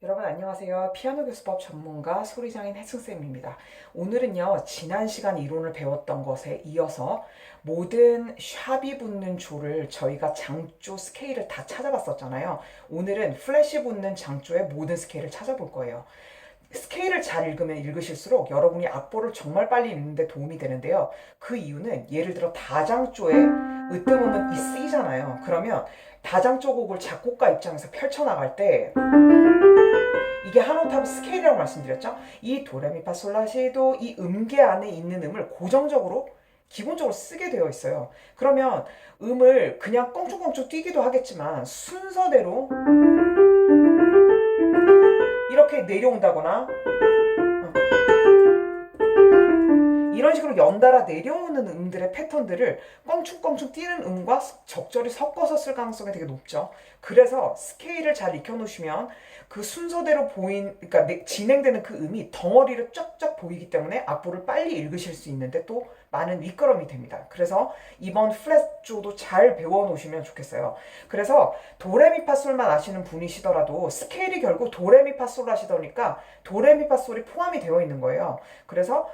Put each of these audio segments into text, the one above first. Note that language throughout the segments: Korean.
여러분 안녕하세요. 피아노 교수법 전문가 소리장인 혜승쌤입니다. 오늘은요, 지난 시간 이론을 배웠던 것에 이어서 모든 샵이 붙는 조를 저희가 장조 스케일을 다 찾아봤었잖아요. 오늘은 플랫이 붙는 장조의 모든 스케일을 찾아볼 거예요. 스케일을 잘 읽으면 읽으실수록 여러분이 악보를 정말 빨리 읽는데 도움이 되는데요. 그 이유는 예를 들어 다장조의 으뜸음은 이 C잖아요. 그러면 다장조 곡을 작곡가 입장에서 펼쳐나갈 때 이게 한 옥타브 스케일이라고 말씀드렸죠. 이 도레미파솔라시도 이 음계 안에 있는 음을 고정적으로 기본적으로 쓰게 되어 있어요. 그러면 음을 그냥 껑충껑충 뛰기도 하겠지만 순서대로 이렇게 내려온다거나 이런 식으로 연달아 내려오는 음들의 패턴들을 껑충껑충 뛰는 음과 적절히 섞어서 쓸 가능성이 되게 높죠. 그래서 스케일을 잘 익혀놓으시면 그 순서대로 그러니까 진행되는 그 음이 덩어리로 쫙쫙 보이기 때문에 악보를 빨리 읽으실 수 있는데 또 많은 밑거름이 됩니다. 그래서 이번 플랫조도 잘 배워놓으시면 좋겠어요. 그래서 도레미파솔만 아시는 분이시더라도 스케일이 결국 도레미파솔 하시더니까 도레미파솔이 포함이 되어 있는 거예요. 그래서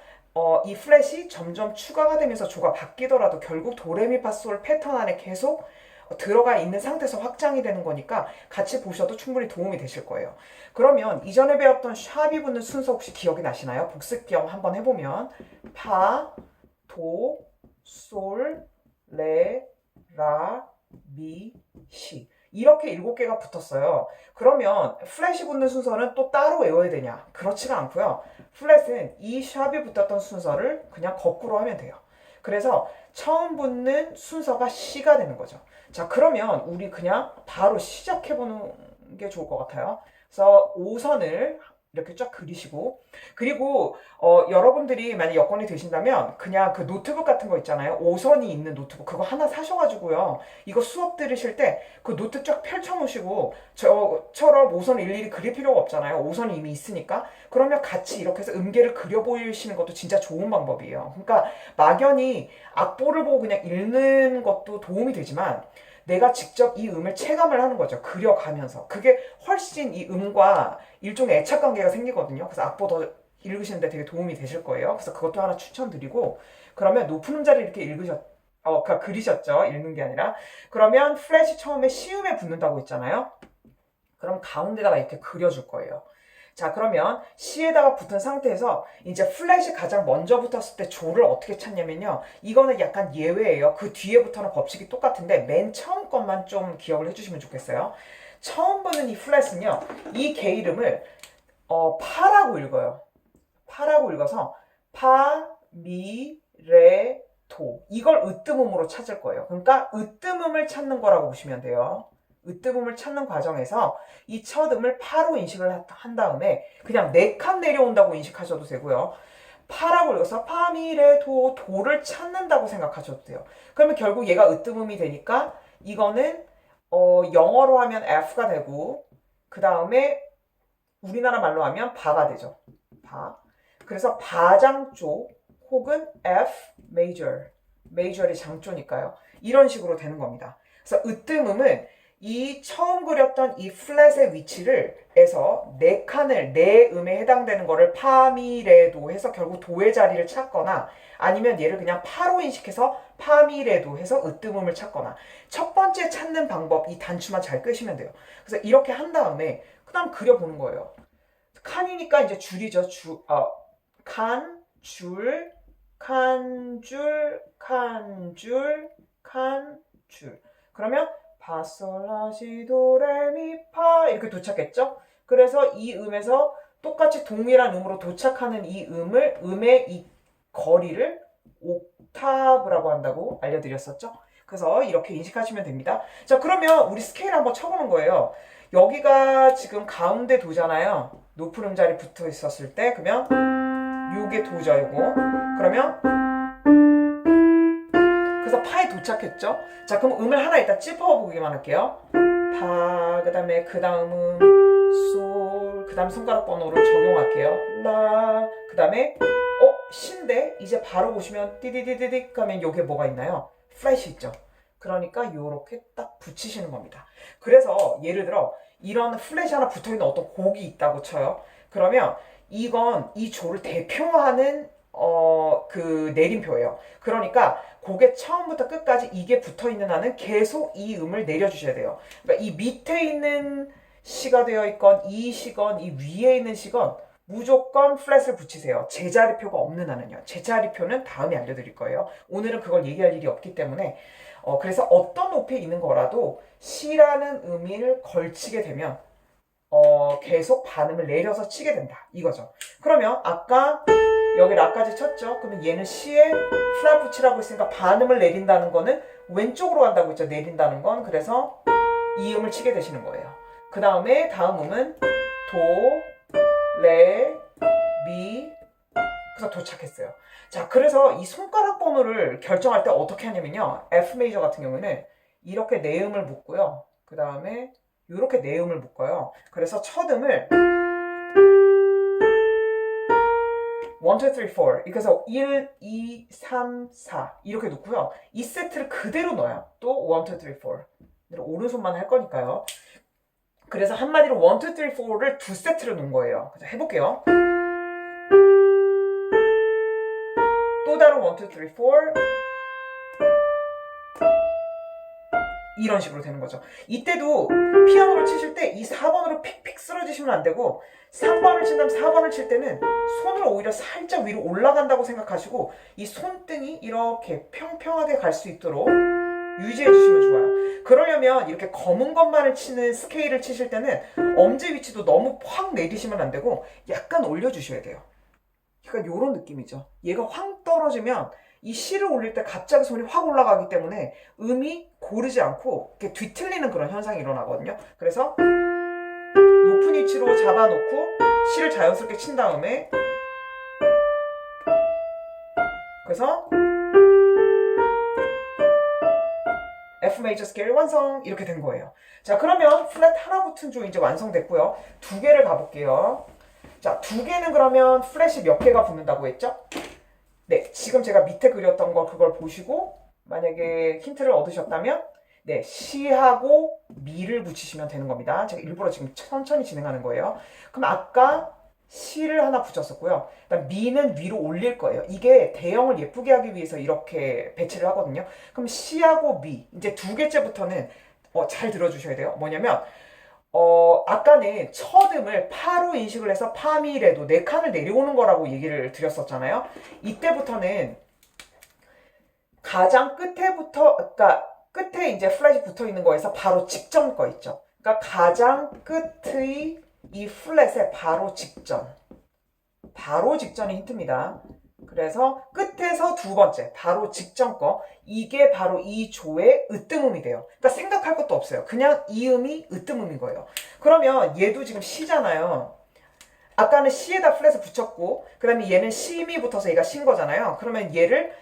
이 플랫이 점점 추가가 되면서 조가 바뀌더라도 결국 도레미파솔 패턴 안에 계속 들어가 있는 상태에서 확장이 되는 거니까 같이 보셔도 충분히 도움이 되실 거예요. 그러면 이전에 배웠던 샵이 붙는 순서 혹시 기억이 나시나요? 복습 기억 한번 해보면 파, 도, 솔, 레, 라, 미, 시 이렇게 7개가 붙었어요. 그러면 플랫이 붙는 순서는 또 따로 외워야 되냐? 그렇지가 않고요. 플랫은 이 샵이 붙었던 순서를 그냥 거꾸로 하면 돼요. 그래서 처음 붙는 순서가 C가 되는 거죠. 자, 그러면 우리 그냥 바로 시작해보는 게 좋을 것 같아요. 그래서 5선을 이렇게 쫙 그리시고, 그리고 여러분들이 만약 여건이 되신다면 그냥 그 노트북 같은 거 있잖아요. 5선이 있는 노트북 그거 하나 사셔가지고요. 이거 수업 들으실 때 그 노트 쫙 펼쳐놓으시고 저처럼 5선 일일이 그릴 필요가 없잖아요. 5선이 이미 있으니까. 그러면 같이 이렇게 해서 음계를 그려 보이시는 것도 진짜 좋은 방법이에요. 그러니까 막연히 악보를 보고 그냥 읽는 것도 도움이 되지만 내가 직접 이 음을 체감을 하는 거죠. 그려가면서. 그게 훨씬 이 음과 일종의 애착관계가 생기거든요. 그래서 악보 더 읽으시는데 되게 도움이 되실 거예요. 그래서 그것도 하나 추천드리고, 그러면 높은 음자리 이렇게 그리셨죠? 읽는 게 아니라. 그러면 플랫이 처음에 시음에 붙는다고 했잖아요. 그럼 가운데다가 이렇게 그려줄 거예요. 자, 그러면 C에다가 붙은 상태에서 이제 플랫이 가장 먼저 붙었을 때 조를 어떻게 찾냐면요. 이거는 약간 예외예요. 그 뒤에부터는 법칙이 똑같은데 맨 처음 것만 좀 기억을 해주시면 좋겠어요. 처음 보는 이 플랫은요. 이 개 이름을 파라고 읽어요. 파라고 읽어서 파, 미, 레, 도 이걸 으뜸음으로 찾을 거예요. 그러니까 으뜸음을 찾는 거라고 보시면 돼요. 으뜸음을 찾는 과정에서 이 첫 음을 파로 인식을 한 다음에 그냥 4칸 내려온다고 인식하셔도 되고요. 파라고 읽어서 파, 미, 레, 도, 도를 찾는다고 생각하셔도 돼요. 그러면 결국 얘가 으뜸음이 되니까 이거는 영어로 하면 F가 되고 그 다음에 우리나라 말로 하면 바가 되죠. 바. 그래서 바장조 혹은 F major. 메이저이 장조니까요. 이런 식으로 되는 겁니다. 그래서 으뜸음은 이 처음 그렸던 이 플랫의 위치를 에서 4칸을 4음에 해당되는 거를 파미레도 해서 결국 도의 자리를 찾거나 아니면 얘를 그냥 파로 인식해서 파미레도 해서 으뜸음을 찾거나 첫 번째 찾는 방법 이 단추만 잘 끄시면 돼요. 그래서 이렇게 한 다음에 그 다음 그려보는 거예요. 칸이니까 이제 줄이죠. 칸, 줄, 칸, 줄, 칸, 줄, 칸, 줄. 그러면 파솔라시도레미파 이렇게 도착했죠? 그래서 이 음에서 똑같이 동일한 음으로 도착하는 이 음의 이 거리를 옥타브라고 한다고 알려드렸었죠? 그래서 이렇게 인식하시면 됩니다. 자, 그러면 우리 스케일 한번 쳐보는 거예요. 여기가 지금 가운데 도잖아요. 높은 음자리 붙어 있었을 때 그러면 요게 도죠, 요거. 그러면 그래서 파에 도착했죠. 자, 그럼 음을 하나 일단 짚어보기만 할게요. 파, 그 다음에 그 다음은 솔, 그 다음 손가락 번호를 적용할게요. 라, 그 다음에 신데 이제 바로 보시면 띠디디디딕 하면 요게 뭐가 있나요? 플랫이 있죠. 그러니까 요렇게 딱 붙이시는 겁니다. 그래서 예를 들어 이런 플랫이 하나 붙어있는 어떤 곡이 있다고 쳐요. 그러면 이건 이 조를 대표하는 그 내림표예요. 그러니까 곡의 처음부터 끝까지 이게 붙어있는 한은 계속 이 음을 내려주셔야 돼요. 그러니까 이 밑에 있는 시가 되어 있건 이 시건 이 위에 있는 시건 무조건 플랫을 붙이세요. 제자리표가 없는 한은요. 제자리표는 다음에 알려드릴 거예요. 오늘은 그걸 얘기할 일이 없기 때문에 그래서 어떤 높이에 있는 거라도 시라는 음을 걸치게 되면 계속 반음을 내려서 치게 된다. 이거죠. 그러면 아까 여기 라까지 쳤죠? 그러면 얘는 C에 플랫 붙이라고 했으니까 반음을 내린다는 거는 왼쪽으로 간다고 했죠? 내린다는 건. 그래서 이 음을 치게 되시는 거예요. 그 다음에 다음 음은 도, 레, 미, 그래서 도착했어요. 자, 그래서 이 손가락 번호를 결정할 때 어떻게 하냐면요. F 메이저 같은 경우에는 이렇게 네 음을 묶고요. 그 다음에 이렇게 네 음을 묶어요. 그래서 첫 음을 1, 2, 3, 4 그래서 1, 2, 3, 4 이렇게 놓고요. 이 세트를 그대로 넣어요. 또 1, 2, 3, 4 오른손만 할 거니까요. 그래서 한마디로 1, 2, 3, 4를 두 세트로 놓은 거예요. 그래서 해볼게요. 또 다른 1, 2, 3, 4 이런 식으로 되는 거죠. 이때도 피아노를 치실 때 이 4번으로 픽픽 쓰러지시면 안 되고 3번을 친다면 4번을 칠 때는 손을 오히려 살짝 위로 올라간다고 생각하시고 이 손등이 이렇게 평평하게 갈 수 있도록 유지해 주시면 좋아요. 그러려면 이렇게 검은 것만을 치는 스케일을 치실 때는 엄지 위치도 너무 확 내리시면 안 되고 약간 올려주셔야 돼요. 그러니까 이런 느낌이죠. 얘가 확 떨어지면 이 C를 올릴 때 갑자기 손이 확 올라가기 때문에 음이 고르지 않고 이렇게 뒤틀리는 그런 현상이 일어나거든요. 그래서 높은 위치로 잡아놓고 C를 자연스럽게 친 다음에 그래서 F 메이저 스케일 완성 이렇게 된 거예요. 자, 그러면 플랫 하나 붙은 조 이제 완성됐고요. 두 개를 가볼게요. 자, 두 개는 그러면 플랫이 몇 개가 붙는다고 했죠? 네, 지금 제가 밑에 그렸던 거 그걸 보시고 만약에 힌트를 얻으셨다면 네, 시하고 미를 붙이시면 되는 겁니다. 제가 일부러 지금 천천히 진행하는 거예요. 그럼 아까 시를 하나 붙였었고요. 그다음 미는 위로 올릴 거예요. 이게 대형을 예쁘게 하기 위해서 이렇게 배치를 하거든요. 그럼 시하고 미 이제 두 개째부터는 잘 들어주셔야 돼요. 뭐냐면 아까는 첫 음을 파로 인식을 해서 파미레도 네 칸을 내려오는 거라고 얘기를 드렸었잖아요. 이때부터는 가장 끝에부터, 그러니까 끝에 이제 플랫이 붙어 있는 거에서 바로 직전 거 있죠. 그러니까 가장 끝의 이 플랫의 바로 직전이 힌트입니다. 그래서 끝에서 두 번째, 바로 직전 거, 이게 바로 이 조의 으뜸음이 돼요. 그러니까 생각할 것도 없어요. 그냥 이 음이 으뜸음인 거예요. 그러면 얘도 지금 C잖아요. 아까는 C에다 플랫을 붙였고, 그 다음에 얘는 C음이 붙어서 얘가 C인 거잖아요. 그러면 얘를,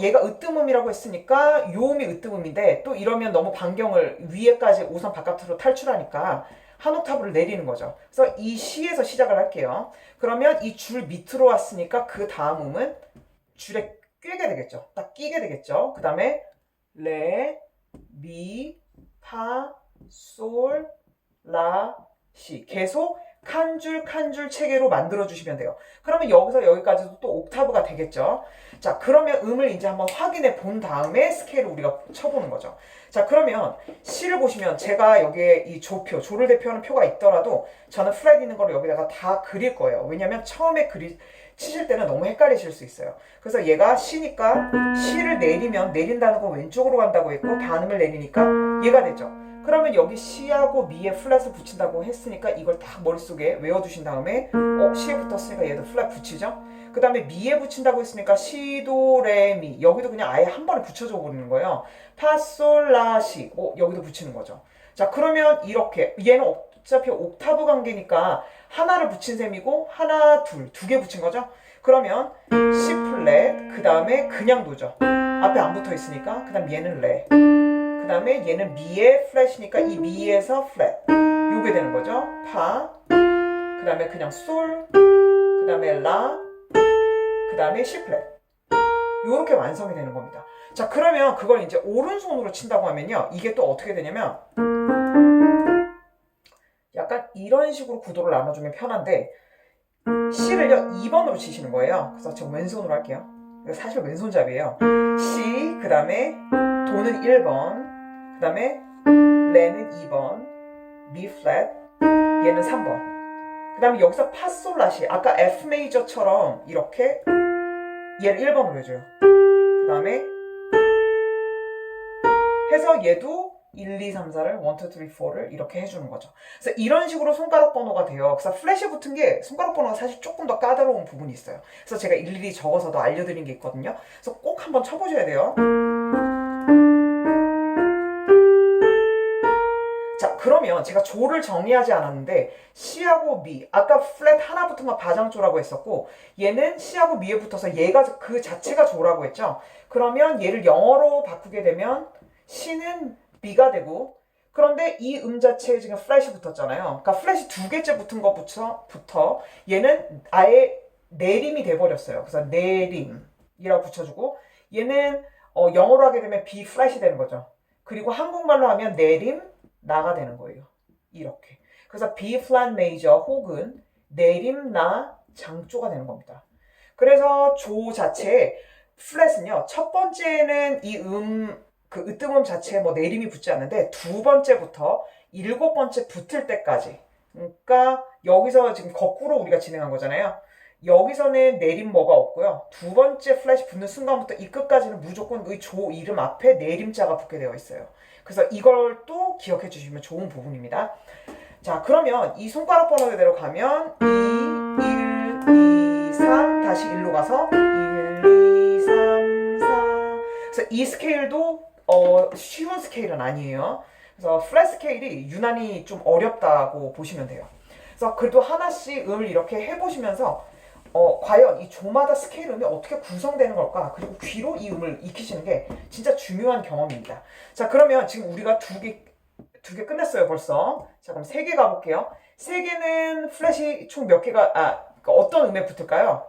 얘가 으뜸음이라고 했으니까 요 음이 으뜸음인데, 또 이러면 너무 반경을 위에까지 우선 바깥으로 탈출하니까, 한 옥타브를 내리는 거죠. 그래서 이 C에서 시작을 할게요. 그러면 이 줄 밑으로 왔으니까 그 다음 음은 줄에 끼게 되겠죠. 딱 끼게 되겠죠. 그 다음에 레, 미, 파, 솔, 라, 시. 계속 칸줄 체계로 만들어 주시면 돼요. 그러면 여기서 여기까지도 또 옥타브가 되겠죠. 자, 그러면 음을 이제 한번 확인해 본 다음에 스케일을 우리가 쳐보는 거죠. 자, 그러면 C를 보시면 제가 여기에 이 조를 대표하는 표가 있더라도 저는 플랫 있는 거를 여기다가 다 그릴 거예요. 왜냐면 처음에 치실 때는 너무 헷갈리실 수 있어요. 그래서 얘가 C니까 C를 내린다는 건 왼쪽으로 간다고 했고 반음을 내리니까 얘가 되죠. 그러면 여기 C하고 미에 플랫을 붙인다고 했으니까 이걸 딱 머릿속에 외워두신 다음에 C에 붙었으니까 얘도 플랫 붙이죠. 그 다음에 미에 붙인다고 했으니까 시, 도, 레, 미 여기도 그냥 아예 한 번에 붙여줘 버리는 거예요. 파, 솔, 라, 시 여기도 붙이는 거죠. 자, 그러면 이렇게 얘는 어차피 옥타브 관계니까 하나를 붙인 셈이고 하나, 두 개 붙인 거죠. 그러면 C 플랫 그 다음에 그냥 도죠. 앞에 안 붙어 있으니까 그 다음 얘는 레 그 다음에 얘는 미의 플랫이니까 이 미에서 플랫 요게 되는 거죠. 파 그 다음에 그냥 솔 그 다음에 라 그 다음에 C 플랫 요렇게 완성이 되는 겁니다. 자, 그러면 그걸 이제 오른손으로 친다고 하면요 이게 또 어떻게 되냐면 이런 식으로 구도를 나눠주면 편한데 C를요 2번으로 치시는 거예요. 그래서 제가 왼손으로 할게요. 사실 왼손잡이에요. C, 그 다음에 도는 1번, 그 다음에 레는 2번, B 플랫, 얘는 3번. 그 다음에 여기서 파솔라시, 아까 F 메이저처럼 이렇게 얘를 1번으로 해줘요. 그 다음에 해서 얘도 1, 2, 3, 4를 1, 2, 3, 4를 이렇게 해주는 거죠. 그래서 이런 식으로 손가락 번호가 돼요. 그래서 플랫이 붙은 게 손가락 번호가 사실 조금 더 까다로운 부분이 있어요. 그래서 제가 일일이 적어서도 알려드린 게 있거든요. 그래서 꼭 한번 쳐보셔야 돼요. 자, 그러면 제가 조를 정리하지 않았는데 C하고 미, 아까 플랫 하나 붙은 건 바장조라고 했었고 얘는 C하고 미에 붙어서 얘가 그 자체가 조라고 했죠. 그러면 얘를 영어로 바꾸게 되면 C는 B가 되고, 그런데 이 자체에 지금 플랫이 붙었잖아요. 그러니까 플랫이 두 개째 붙은 것부터 얘는 아예 내림이 돼버렸어요. 그래서 내림이라고 붙여주고 얘는 영어로 하게 되면 B 플랫이 되는 거죠. 그리고 한국말로 하면 내림 나가 되는 거예요. 이렇게. 그래서 B 플랫 메이저 혹은 내림 나 장조가 되는 겁니다. 그래서 조 자체에 플랫은요, 첫 번째는 이 그 으뜸음 자체에 뭐 내림이 붙지 않는데 두 번째부터 일곱 번째 붙을 때까지, 그러니까 여기서 지금 거꾸로 우리가 진행한 거잖아요. 여기서는 내림 뭐가 없고요. 두 번째 플랫이 붙는 순간부터 이 끝까지는 무조건 이 조 이름 앞에 내림자가 붙게 되어 있어요. 그래서 이걸 또 기억해 주시면 좋은 부분입니다. 자, 그러면 이 손가락 번호대로 가면 2, 1, 2, 3 다시 1로 가서 1, 2, 3, 4. 그래서 이 스케일도 쉬운 스케일은 아니에요. 그래서 플랫 스케일이 유난히 좀 어렵다고 보시면 돼요. 그래서 그래도 하나씩 음을 이렇게 해보시면서 과연 이 조마다 스케일 음이 어떻게 구성되는 걸까? 그리고 귀로 이 음을 익히시는 게 진짜 중요한 경험입니다. 자, 그러면 지금 우리가 두 개 끝냈어요, 벌써. 자, 그럼 3개 가볼게요. 3개는 플랫이 총 몇 개가, 그러니까 어떤 음에 붙을까요?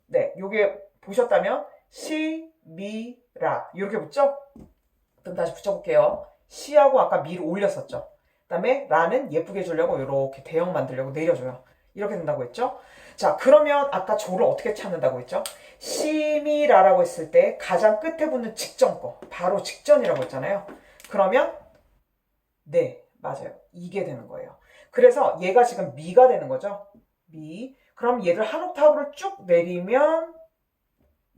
네, 요게 보셨다면 시, 미, 라 이렇게 붙죠? 그럼 다시 붙여볼게요. 시하고 아까 미를 올렸었죠. 그 다음에 라는 예쁘게 해주려고 이렇게 대형 만들려고 내려줘요. 이렇게 된다고 했죠? 자, 그러면 아까 조를 어떻게 찾는다고 했죠? 시미라라고 했을 때 가장 끝에 붙는 직전 거, 바로 직전이라고 했잖아요. 그러면 네, 맞아요. 이게 되는 거예요. 그래서 얘가 지금 미가 되는 거죠. 미. 그럼 얘를 한 옥타브를 쭉 내리면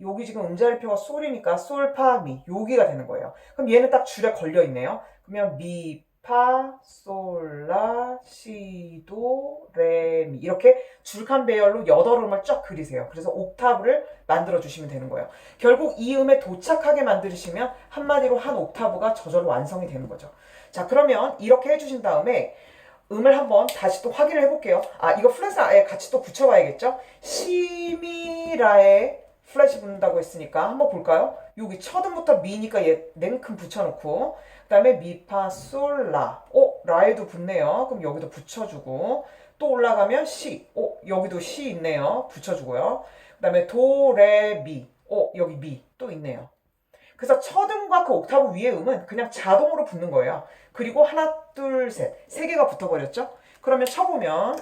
여기 지금 음자리표가 솔이니까 솔, 파, 미 여기가 되는 거예요. 그럼 얘는 딱 줄에 걸려 있네요. 그러면 미, 파, 솔, 라, 시, 도, 레, 미 이렇게 줄칸 배열로 8음을 쫙 그리세요. 그래서 옥타브를 만들어 주시면 되는 거예요. 결국 이 음에 도착하게 만드시면 한마디로 한 옥타브가 저절로 완성이 되는 거죠. 자, 그러면 이렇게 해주신 다음에 음을 한번 다시 또 확인을 해볼게요. 이거 플랫에 같이 또 붙여봐야겠죠? 시미라에 플랫이 붙는다고 했으니까 한번 볼까요? 여기 첫 음부터 미니까 얘 냉큼 붙여놓고 그 다음에 미, 파, 솔, 라. 라에도 붙네요. 그럼 여기도 붙여주고 또 올라가면 시. 여기도 시 있네요. 붙여주고요. 그 다음에 도, 레, 미. 여기 미 또 있네요. 그래서 첫 음과 그 옥타브 위의 음은 그냥 자동으로 붙는 거예요. 그리고 하나, 둘, 셋. 3개가 붙어버렸죠? 그러면 쳐보면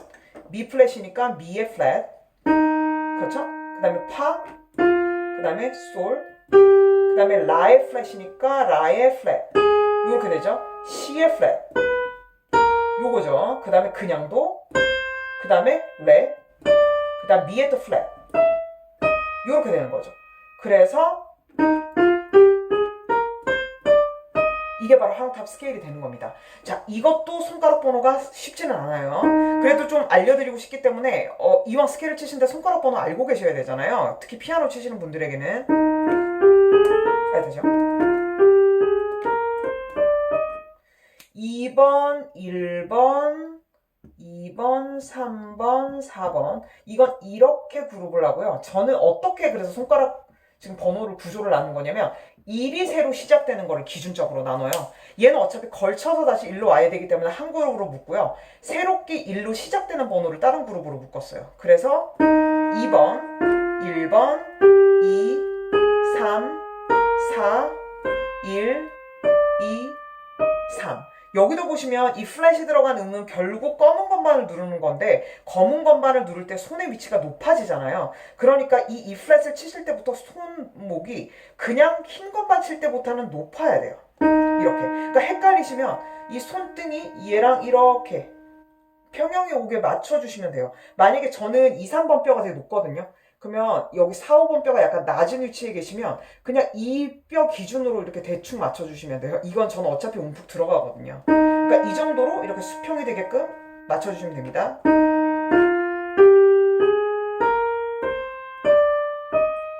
미 플랫이니까 미의 플랫. 그렇죠? 그 다음에 파. 그 다음에 솔. 그 다음에 라의 플랫이니까 라의 플랫. 이렇게 되죠? 시의 플랫. 요거죠. 그 다음에 그냥 도. 그 다음에 레. 그 다음 미의 또 플랫. 이렇게 되는 거죠. 그래서 이게 바로 한 옥타브 스케일이 되는 겁니다. 자, 이것도 손가락 번호가 쉽지는 않아요. 그래도 좀 알려드리고 싶기 때문에 이왕 스케일을 치신데 손가락 번호 알고 계셔야 되잖아요. 특히 피아노 치시는 분들에게는 잘 되죠? 2번, 1번, 2번, 3번, 4번 이건 이렇게 그룹을 하고요. 저는 어떻게 그래서 손가락 지금 번호를 구조를 나눈 거냐면 1이 새로 시작되는 거를 기준적으로 나눠요. 얘는 어차피 걸쳐서 다시 1로 와야 되기 때문에 한 그룹으로 묶고요. 새롭게 1로 시작되는 번호를 다른 그룹으로 묶었어요. 그래서 2번, 1번, 2, 3, 4, 1, 2, 3 여기도 보시면 이 플랫이 들어간 음은 결국 검은 건반을 누르는 건데 검은 건반을 누를 때 손의 위치가 높아지잖아요. 그러니까 이 E 플랫을 치실 때부터 손목이 그냥 흰 건반 칠 때보다는 높아야 돼요. 이렇게. 그러니까 헷갈리시면 이 손등이 얘랑 이렇게 평형에 오게 맞춰주시면 돼요. 만약에 저는 2, 3번 뼈가 되게 높거든요. 그러면 여기 4, 5번 뼈가 약간 낮은 위치에 계시면 그냥 이 뼈 기준으로 이렇게 대충 맞춰주시면 돼요. 이건 저는 어차피 움푹 들어가거든요. 그러니까 이 정도로 이렇게 수평이 되게끔 맞춰주시면 됩니다.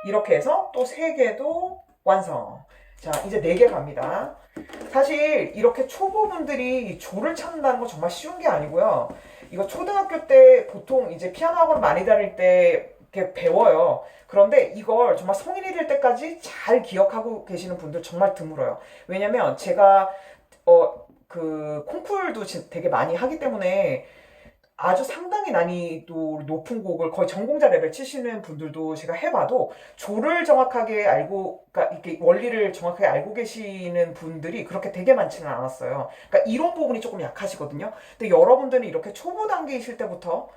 이렇게 해서 또 3개도 완성. 자, 이제 4개 갑니다. 사실 이렇게 초보분들이 조를 찾는다는 건 정말 쉬운 게 아니고요. 이거 초등학교 때 보통 이제 피아노 학원 많이 다닐 때 이렇게 배워요. 그런데 이걸 정말 성인이 될 때까지 잘 기억하고 계시는 분들 정말 드물어요. 왜냐면 제가 그 콩쿨도 되게 많이 하기 때문에 아주 상당히 난이도 높은 곡을 거의 전공자 레벨 치시는 분들도 제가 해봐도 조를 정확하게 알고, 그러니까 이렇게 원리를 정확하게 알고 계시는 분들이 그렇게 되게 많지는 않았어요. 그러니까 이론 부분이 조금 약하시거든요. 근데 여러분들은 이렇게 초보 단계이실 때부터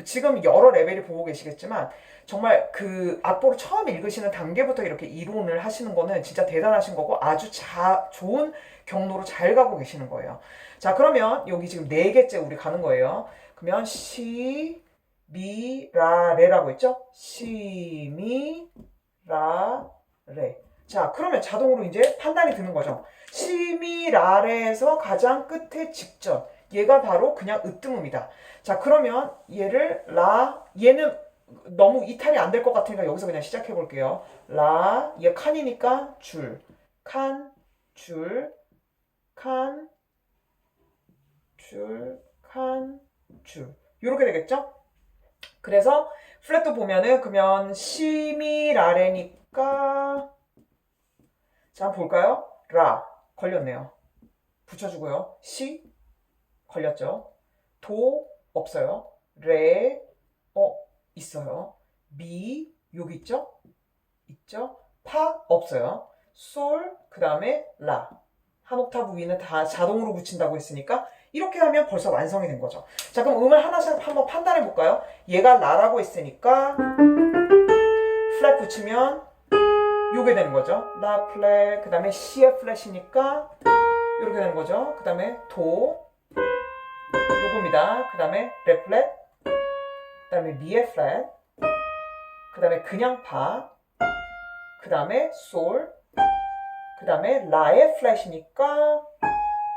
지금 여러 레벨이 보고 계시겠지만 정말 그 악보를 처음 읽으시는 단계부터 이렇게 이론을 하시는 거는 진짜 대단하신 거고 아주 좋은 경로로 잘 가고 계시는 거예요. 자, 그러면 여기 지금 4개째 우리 가는 거예요. 그러면 시, 미, 라, 레라고 했죠? 시, 미, 라, 레. 자, 그러면 자동으로 이제 판단이 드는 거죠. 시, 미, 라, 레에서 가장 끝에 직전. 얘가 바로 그냥 으뜸음이다. 자, 그러면 얘를 얘는 너무 이탈이 안 될 것 같으니까 여기서 그냥 시작해 볼게요. 얘 칸이니까 줄, 칸, 줄, 칸, 줄, 칸, 줄. 요렇게 되겠죠? 그래서 플랫도 보면은 그러면 시미라레니까 자, 한번 볼까요? 라 걸렸네요. 붙여주고요. 시 걸렸죠? 도 없어요. 레 있어요. 미 여기 있죠? 있죠? 파 없어요. 솔 그 다음에 라 한 옥타브 위는 다 자동으로 붙인다고 했으니까 이렇게 하면 벌써 완성이 된 거죠. 자, 그럼 음을 하나씩 한번 판단해 볼까요? 얘가 라라고 했으니까 플랫 붙이면 요게 되는 거죠. 라 플랫 그 다음에 C의 플랫이니까 이렇게 되는 거죠. 그 다음에 도 요겁니다. 그 다음에 레 플랫 그 다음에 미의 플랫 그 다음에 그냥 파 그 다음에 솔 그 다음에 라의 플랫이니까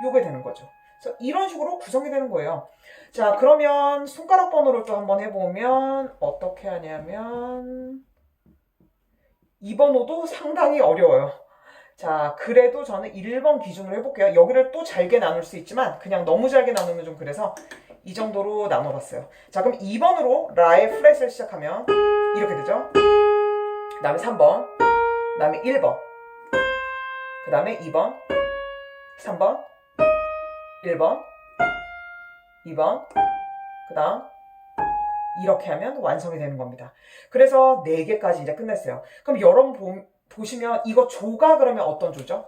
요게 되는 거죠. 그래서 이런 식으로 구성이 되는 거예요. 자, 그러면 손가락 번호를 또 한번 해보면 어떻게 하냐면 2번호도 상당히 어려워요. 자, 그래도 저는 1번 기준으로 해볼게요. 여기를 또 잘게 나눌 수 있지만 그냥 너무 잘게 나누면 좀 그래서 이 정도로 나눠봤어요. 자, 그럼 2번으로 라의 플랫을 시작하면 이렇게 되죠. 그 다음에 3번, 그 다음에 1번, 그 다음에 2번, 3번, 1번, 2번, 그 다음 이렇게 하면 완성이 되는 겁니다. 그래서 4개까지 이제 끝냈어요. 그럼 여러분 보시면 이거 조가 그러면 어떤 조죠?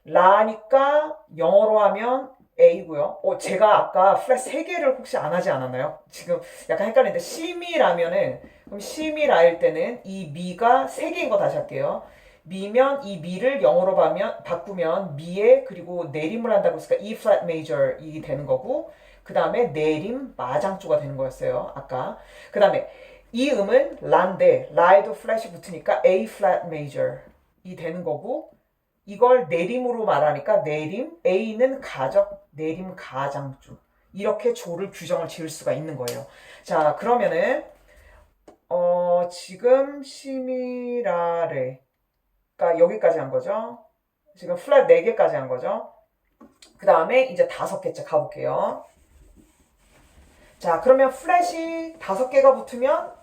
라니까 영어로 하면 A고요. 제가 아까 플랫 3개를 혹시 안 하지 않았나요? 지금 약간 헷갈리는데 시미라면은 그럼 시미라일 때는 이 미가 3개인 거 다시 할게요. 미면 이 미를 영어로 바꾸면 미에 그리고 내림을 한다고 했으니까 E flat major 이 되는 거고 그 다음에 내림 마장조가 되는 거였어요. 아까. 그 다음에 이 음은 라인데 라에도 플랫이 붙으니까 A flat major 이 되는 거고 이걸 내림으로 말하니까 내림 A는 가적 내림 가장조 이렇게 조를 규정을 지을 수가 있는 거예요. 자, 그러면은 지금 시미라레 여기까지 한 거죠. 지금 플랫 4개까지 한 거죠. 그 다음에 이제 5개째 가볼게요. 자, 그러면 플랫이 5개가 붙으면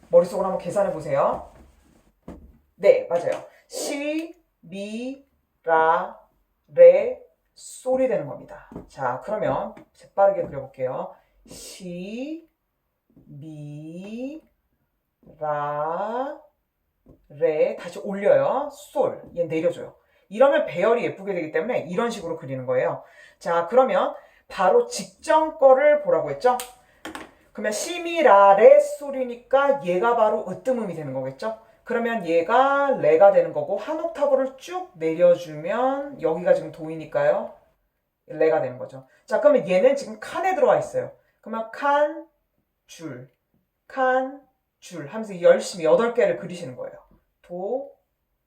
머릿속으로 한번 계산해 보세요. 네, 맞아요. 시, 미, 라, 레, 솔이 되는 겁니다. 자, 그러면 재빠르게 그려볼게요. 시, 미, 라, 레 다시 올려요. 솔 얘 내려줘요. 이러면 배열이 예쁘게 되기 때문에 이런 식으로 그리는 거예요. 자, 그러면 바로 직전 거를 보라고 했죠? 그러면 시미라 레 솔이니까 얘가 바로 으뜸음이 되는 거겠죠? 그러면 얘가 레가 되는 거고 한 옥타브를 쭉 내려주면 여기가 지금 도이니까요. 레가 되는 거죠. 자, 그러면 얘는 지금 칸에 들어와 있어요. 그러면 칸, 줄, 칸, 줄 하면서 열심히 8개를 그리시는 거예요. 도,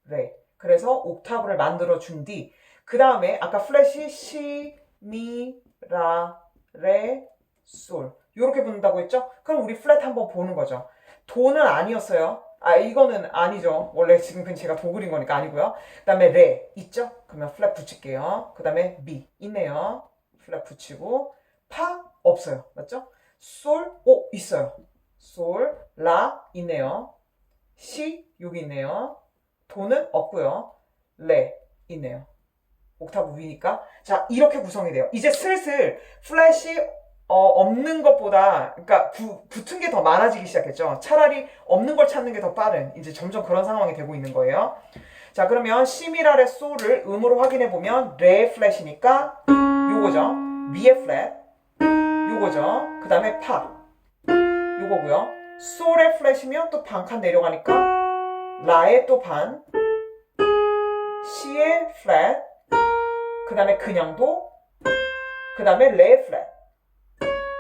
레. 그래서 옥타브를 만들어 준 뒤, 그 다음에 아까 플랫이 시, 미, 라, 레, 솔. 요렇게 붙는다고 했죠? 그럼 우리 플랫 한번 보는 거죠. 도는 아니었어요. 아, 이거는 아니죠. 원래 지금 그냥 제가 도 그린 거니까 아니고요. 그 다음에 레 있죠? 그러면 플랫 붙일게요. 그 다음에 미 있네요. 플랫 붙이고 파 없어요. 맞죠? 솔, 오 있어요. 솔, 라 있네요. 시 여기 있네요. 도는 없고요. 레 있네요. 옥타브 위니까. 자, 이렇게 구성이 돼요. 이제 슬슬 플랫이 없는 것보다, 그러니까 붙은 게 더 많아지기 시작했죠. 차라리 없는 걸 찾는 게 더 빠른, 이제 점점 그런 상황이 되고 있는 거예요. 자, 그러면 시미라레 솔을 음으로 확인해 보면 레 플랫이니까 요거죠. 미의 플랫, 요거죠. 그 다음에 파, 요거고요. 솔의 플랫이면 또 반칸 내려가니까 라의 또 반, 시의 플랫, 그 다음에 그냥 도, 그 다음에 레 플랫.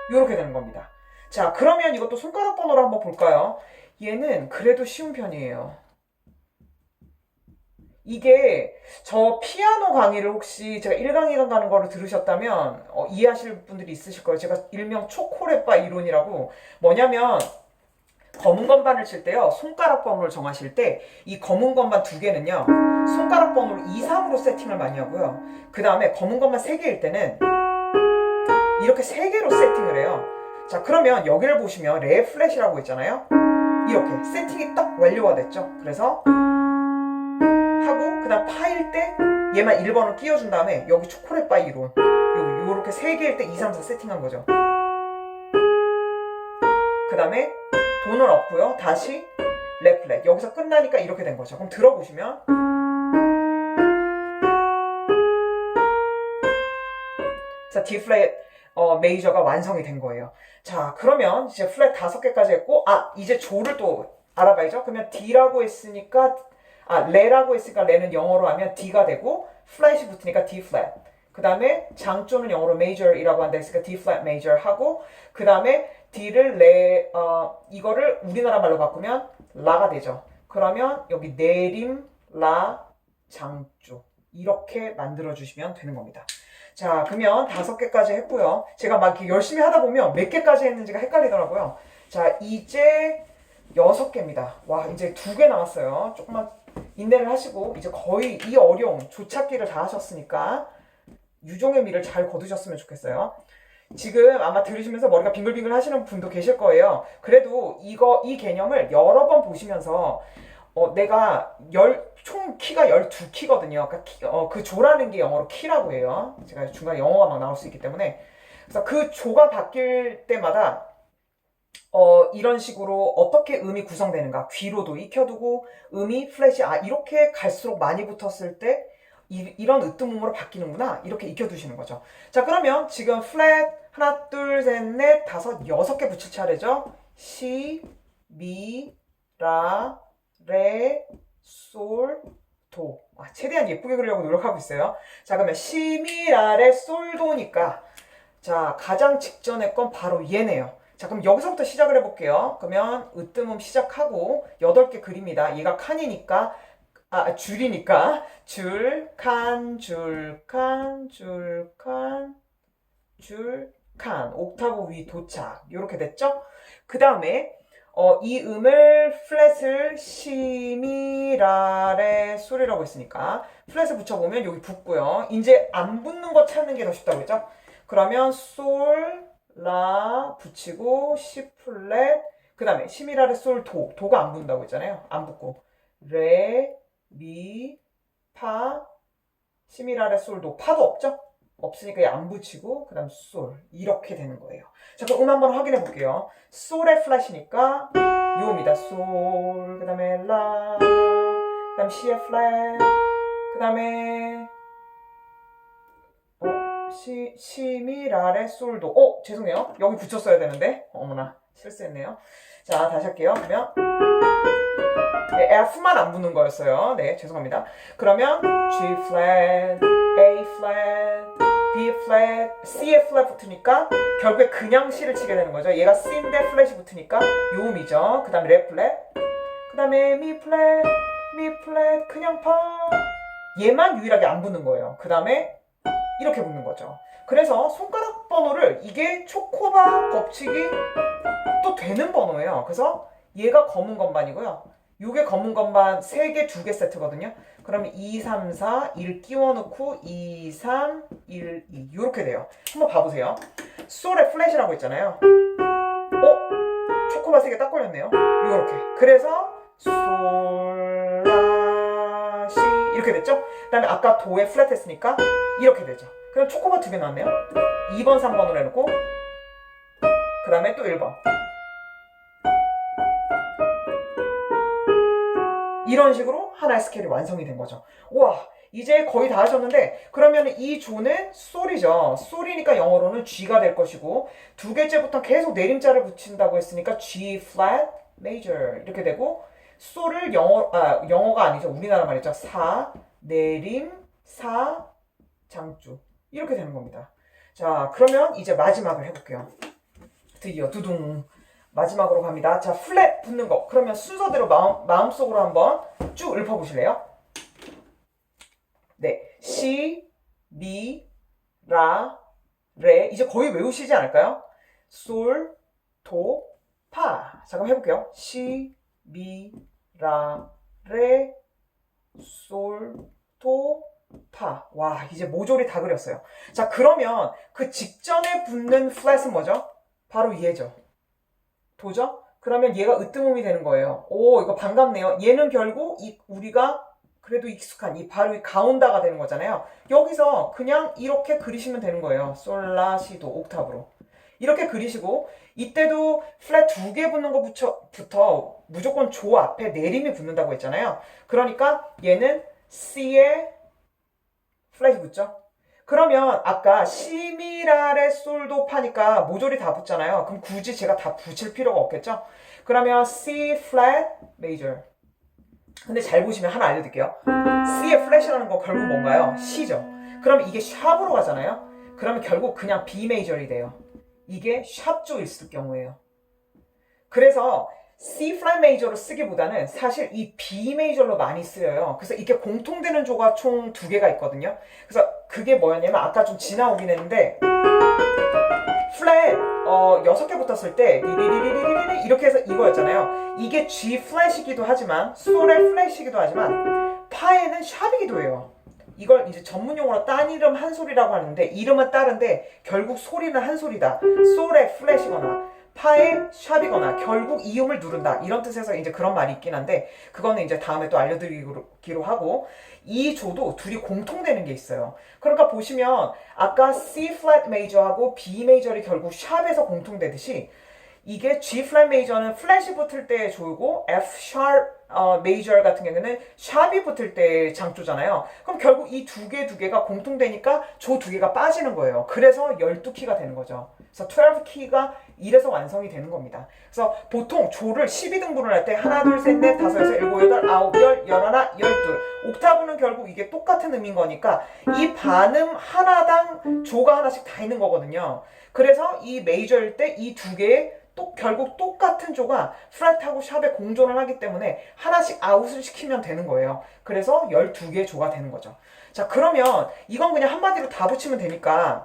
요렇게 되는 겁니다. 자, 그러면 이것도 손가락 번호로 한번 볼까요? 얘는 그래도 쉬운 편이에요. 이게 저 피아노 강의를 혹시 제가 1강, 2강 가는 거를 들으셨다면 이해하실 분들이 있으실 거예요. 제가 일명 초코레빠 이론이라고, 뭐냐면 검은 건반을 칠 때요, 손가락 번호를 정하실 때 이 검은 건반 2개는요 손가락 번호를 2, 3으로 세팅을 많이 하고요. 그 다음에 검은 건반 3개일 때는 이렇게 3개로 세팅을 해요. 자, 그러면 여기를 보시면 레 플랫이라고 있잖아요. 이렇게 세팅이 딱 완료가 됐죠. 그래서 하고 그 다음 파일 때 얘만 1번을 끼워준 다음에 여기 초콜릿 바이 이론 요렇게 3개일 때 2, 3, 4 세팅한 거죠. 그 다음에 돈은 없고요. 다시 레 플랫. 여기서 끝나니까 이렇게 된 거죠. 그럼 들어보시면 자, D 플랫 메이저가 완성이 된 거예요. 자, 그러면 이제 플랫 5개까지 했고, 이제 조를 또 알아봐야죠. 그러면 D라고 했으니까, 레라고 했으니까 레는 영어로 하면 D가 되고, 플랫이 붙으니까 D 플랫. 그 다음에 장조는 영어로 major이라고 한다 했으니까 D 플랫 major 하고, 그 다음에 D를 이거를 우리나라 말로 바꾸면 라가 되죠. 그러면 여기 내림, 라, 장조. 이렇게 만들어주시면 되는 겁니다. 자, 그러면 5개까지 했고요. 제가 막 이렇게 열심히 하다 보면 몇 개까지 했는지가 헷갈리더라고요. 자, 이제 6개입니다. 와, 이제 2개 남았어요. 조금만 인내를 하시고 이제 거의 이 어려운 조찾기를 다 하셨으니까 유종의 미를 잘 거두셨으면 좋겠어요. 지금 아마 들으시면서 머리가 빙글빙글 하시는 분도 계실 거예요. 그래도 이 개념을 여러 번 보시면서 내가 총 키가 12키거든요. 그러니까 그 조라는 게 영어로 키라고 해요. 제가 중간에 영어가 막 나올 수 있기 때문에. 그래서 그 조가 바뀔 때마다 이런 식으로 어떻게 음이 구성되는가. 귀로도 익혀두고 음이 플랫이 이렇게 갈수록 많이 붙었을 때 이런 으뜸음으로 바뀌는구나. 이렇게 익혀두시는 거죠. 자, 그러면 지금 플랫 하나, 둘, 셋, 넷, 다섯, 6개 붙일 차례죠. 시, 미, 라, 레, 솔, 도. 최대한 예쁘게 그리려고 노력하고 있어요. 자, 그러면 시, 미, 라, 레, 솔, 도니까 자, 가장 직전의 건 바로 얘네요. 자, 그럼 여기서부터 시작을 해볼게요. 그러면 으뜸음 시작하고 8개 그립니다. 얘가 칸이니까 줄이니까 줄, 칸, 줄, 칸, 줄, 칸, 줄, 칸. 옥타브 위 도착. 이렇게 됐죠? 그 다음에 이 음을 플랫을 시, 미, 라, 레, 솔이라고 했으니까 플랫을 붙여보면 여기 붙고요. 이제 안 붙는 거 찾는 게 더 쉽다고 했죠? 그러면 솔, 라 붙이고 시 플랫, 그 다음에 시, 미, 라, 레, 솔, 도. 도가 안 붙는다고 했잖아요. 안 붙고 레, 미, 파, 시, 미, 라, 레, 솔, 도. 파도 없죠? 없으니까 안 붙이고 그 다음 솔. 이렇게 되는 거예요. 자, 그럼 한번 확인해 볼게요. 솔의 플랫이니까 요입니다. 솔, 그 다음에 라, 그 다음 시의 플랫, 그 그 다음에 시미 라레 솔도. 죄송해요. 여기 붙였어야 되는데. 어머나 실수했네요. 자 다시 할게요. 그러면 네, F만 안 붙는 거였어요. 네 죄송합니다. 그러면 G flat, A flat, B flat, C에 flat 붙으니까 결국에 그냥 C를 치게 되는 거죠. 얘가 C인데 플랫이 붙으니까 요 음이죠. 그 다음에 레 플랫, 그 다음에 미 플랫, 미 플랫 그냥 파. 얘만 유일하게 안 붙는 거예요. 그 다음에 이렇게 붙는 거죠. 그래서 손가락 번호를 이게 초코바 법칙이 또 되는 번호예요. 그래서 얘가 검은 건반이고요. 요게 검은 건반 3개, 2개 세트거든요. 그러면 2, 3, 4, 1 끼워 넣고 2, 3, 1, 2 요렇게 돼요. 한번 봐보세요. 솔의 플랫이라고 있잖아요. 초코바 3개 딱 걸렸네요. 요렇게. 그래서 솔, 라, 시 이렇게 됐죠? 그 다음에 아까 도에 플랫 했으니까 이렇게 되죠. 그럼 초코바 2개 나왔네요. 2번, 3번으로 해놓고 그 다음에 또 1번. 이런 식으로 하나의 스케일이 완성이 된 거죠. 와, 이제 거의 다 하셨는데 그러면 이 조는 솔이죠. 솔이니까 영어로는 G가 될 것이고 2개째부터 계속 내림자를 붙인다고 했으니까 G flat major 이렇게 되고 솔을 영어가 아니죠. 우리나라 말이죠. 사, 내림, 사, 장조 이렇게 되는 겁니다. 자, 그러면 이제 마지막을 해볼게요. 드디어 두둥 마지막으로 갑니다. 자, 플랫 붙는 거. 그러면 순서대로 마음속으로 한번 쭉 읊어보실래요? 네, 시, 미, 라, 레. 이제 거의 외우시지 않을까요? 솔, 도, 파. 자, 그럼 해볼게요. 시, 미, 라, 레, 솔, 도, 파. 와, 이제 모조리 다 그렸어요. 자, 그러면 그 직전에 붙는 플랫은 뭐죠? 바로 얘죠. 도죠? 그러면 얘가 으뜸음이 되는 거예요. 오, 이거 반갑네요. 얘는 결국 우리가 그래도 익숙한 바로 이 가온다가 되는 거잖아요. 여기서 그냥 이렇게 그리시면 되는 거예요. 솔, 라, 시, 도 옥타브로. 이렇게 그리시고 이때도 플랫 2개 붙는 거부터 무조건 조 앞에 내림이 붙는다고 했잖아요. 그러니까 얘는 C에 플랫이 붙죠. 그러면 아까 시미라레 솔도 파니까 모조리 다 붙잖아요. 그럼 굳이 제가 다 붙일 필요가 없겠죠? 그러면 C flat major. 근데 잘 보시면 하나 알려드릴게요. C의 플랫이라는 거 결국 뭔가요? C죠. 그러면 이게 샵으로 가잖아요. 그러면 결국 그냥 B major이 돼요. 이게 샵조 있을 경우에요. 그래서 C flat major로 쓰기보다는 사실 이 B major로 많이 쓰여요. 그래서 이게 공통되는 조가 총 2개가 있거든요. 그래서 그게 뭐였냐면 아까 좀 지나오긴 했는데 플랫 6개 붙었을 때 리리리리리리 이렇게 해서 이거였잖아요. 이게 G 플랫이기도 하지만 솔의 플랫이기도 하지만 파에는 샵이기도 해요. 이걸 이제 전문용어로 딴 이름 한 소리라고 하는데 이름은 다른데 결국 소리는 한 소리다. 솔의 플랫이거나 파의 샵이거나 결국 이음을 누른다 이런 뜻에서 이제 그런 말이 있긴 한데 그거는 이제 다음에 또 알려드리기로 하고 이 조도 둘이 공통되는 게 있어요. 그러니까 보시면 아까 C flat major하고 B major이 결국 샵에서 공통되듯이 이게 G flat major는 플랫이 붙을 때 조고 F sharp major 같은 경우는 샵이 붙을 때 장조잖아요. 그럼 결국 이 두 개가 공통되니까 조 2개가 빠지는 거예요. 그래서 12키가 되는 거죠. 그래서 12키가 이래서 완성이 되는 겁니다. 그래서 보통 조를 12등분을 할 때 하나, 둘, 셋, 넷, 다섯, 여섯, 일곱, 여덟, 아홉, 열, 열하나, 열둘. 옥타브는 결국 이게 똑같은 음인 거니까 이 반음 하나당 조가 하나씩 다 있는 거거든요. 그래서 이 메이저일 때 이 2개의 또 결국 똑같은 조가 플랫하고 샵에 공존을 하기 때문에 하나씩 아웃을 시키면 되는 거예요. 그래서 12개의 조가 되는 거죠. 자, 그러면 이건 그냥 한마디로 다 붙이면 되니까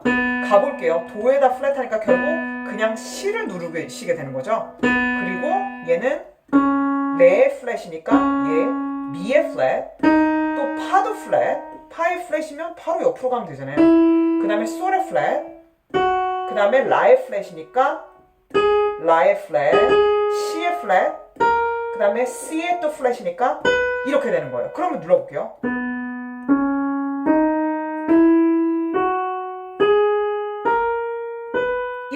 가볼게요. 도에다 플랫하니까 결국 그냥 C를 누르시게 되는 거죠. 그리고 얘는 레의 플랫이니까 얘 미의 플랫, 또 파도 플랫, 파의 플랫이면 바로 옆으로 가면 되잖아요. 그 다음에 솔의 플랫, 그 다음에 라의 플랫이니까 라의 플랫, C의 플랫, 그 다음에 C의 또 플랫이니까 이렇게 되는 거예요. 그러면 눌러볼게요.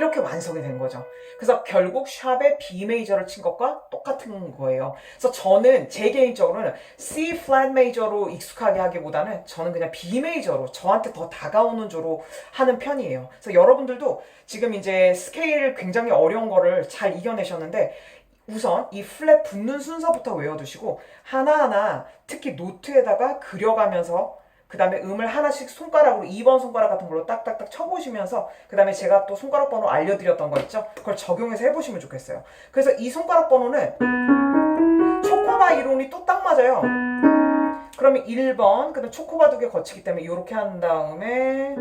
이렇게 완성이 된 거죠. 그래서 결국 샵의 B 메이저를 친 것과 똑같은 거예요. 그래서 저는 제 개인적으로는 C 플랫 메이저로 익숙하게 하기보다는 저는 그냥 B 메이저로 저한테 더 다가오는 조로 하는 편이에요. 그래서 여러분들도 지금 이제 스케일 굉장히 어려운 거를 잘 이겨내셨는데 우선 이 플랫 붙는 순서부터 외워두시고 하나하나 특히 노트에다가 그려가면서 그 다음에 음을 하나씩 손가락으로 2번 손가락 같은 걸로 딱딱딱 쳐보시면서 그 다음에 제가 또 손가락 번호 알려드렸던 거 있죠? 그걸 적용해서 해보시면 좋겠어요. 그래서 이 손가락 번호는 초코바 이론이 또 딱 맞아요. 그러면 1번 그다음 초코바 2개 거치기 때문에 이렇게 한 다음에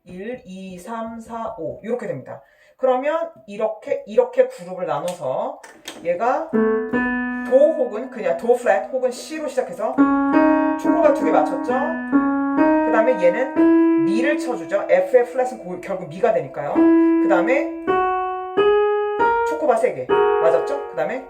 1, 2, 3, 4, 5 이렇게 됩니다. 그러면 이렇게 그룹을 나눠서 얘가 도 혹은 그냥 도 플랫 혹은 C로 시작해서 초코바 2개 맞췄죠? 그 다음에 얘는 미를 쳐주죠. F의 플랫은 결국 미가 되니까요. 그 다음에 초코바 3개 맞았죠? 그 다음에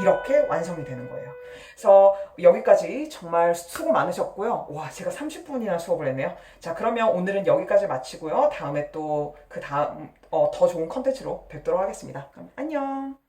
이렇게 완성이 되는 거예요. 그래서 여기까지 정말 수고 많으셨고요. 와, 제가 30분이나 수업을 했네요. 자, 그러면 오늘은 여기까지 마치고요. 다음에 또 그 다음 더 좋은 컨텐츠로 뵙도록 하겠습니다. 그럼 안녕.